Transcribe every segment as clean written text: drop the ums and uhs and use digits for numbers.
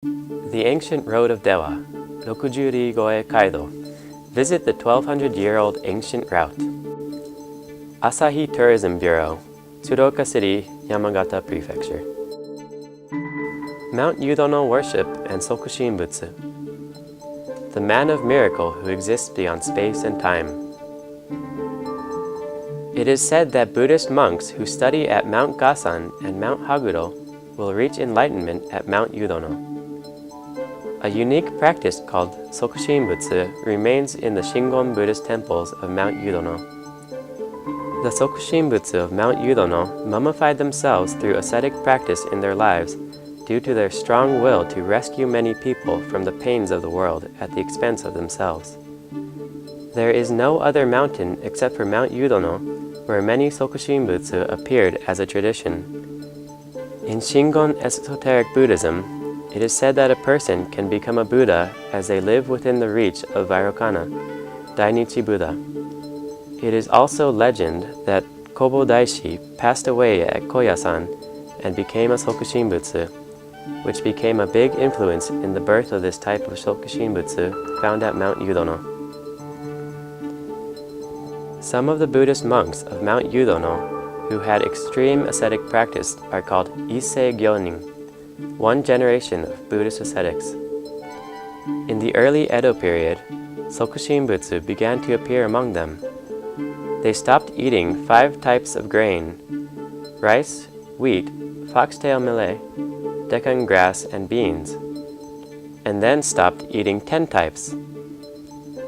The ancient road of Dewa, Rokujuri-goe Kaido. Visit the 1200-year-old ancient route. Asahi Tourism Bureau, Tsuruoka City, Yamagata Prefecture. Mount Yudono Worship and Sokushinbutsu. The man of miracle who exists beyond space and time. It is said that Buddhist monks who study at Mount Gasan and Mount Haguro will reach enlightenment at Mount Yudono. A unique practice called Sokushinbutsu remains in the Shingon Buddhist temples of Mount Yudono. The Sokushinbutsu of Mount Yudono mummified themselves through ascetic practice in their lives due to their strong will to rescue many people from the pains of the world at the expense of themselves. There is no other mountain except for Mount Yudono where many Sokushinbutsu appeared as a tradition. In Shingon esoteric Buddhism, it is said that a person can become a Buddha as they live within the reach of Vairocana, Dainichi Buddha. It is also legend that Kobo Daishi passed away at Koyasan and became a Sokushinbutsu, which became a big influence in the birth of this type of Sokushinbutsu found at Mount Yudono. Some of the Buddhist monks of Mount Yudono who had extreme ascetic practice are called Issei Gyonin, one generation of Buddhist ascetics. In the early Edo period, Sokushinbutsu began to appear among them. They stopped eating 5 types of grain: rice, wheat, foxtail millet, Deccan grass, and beans, and then stopped eating 10 types.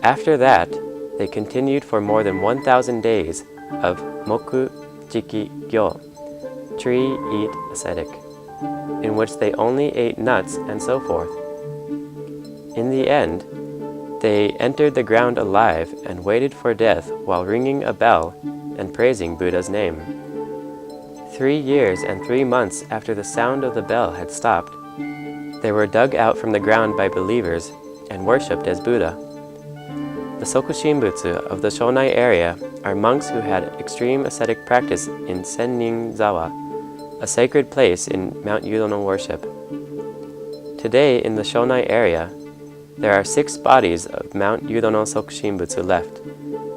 After that, they continued for more than 1,000 days of Moku Jiki Gyo, tree eat ascetic, in which they only ate nuts and so forth. In the end, they entered the ground alive and waited for death while ringing a bell and praising Buddha's name. 3 years and 3 months after the sound of the bell had stopped, they were dug out from the ground by believers and worshipped as Buddha. The Sokushinbutsu of the Shonai area are monks who had extreme ascetic practice in Sennin-zawa, a sacred place in Mount Yudono worship. Today in the Shonai area, there are 6 bodies of Mount Yudono Sokushinbutsu left,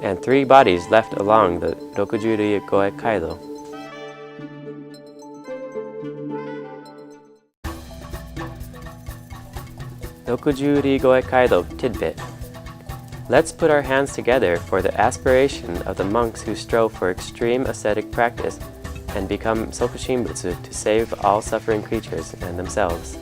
and 3 bodies left along the Rokujuri-goe Kaido. Rokujuri-goe Kaido Tidbit. Let's put our hands together for the aspiration of the monks who strove for extreme ascetic practice and become Sokushinbutsu to save all suffering creatures and themselves.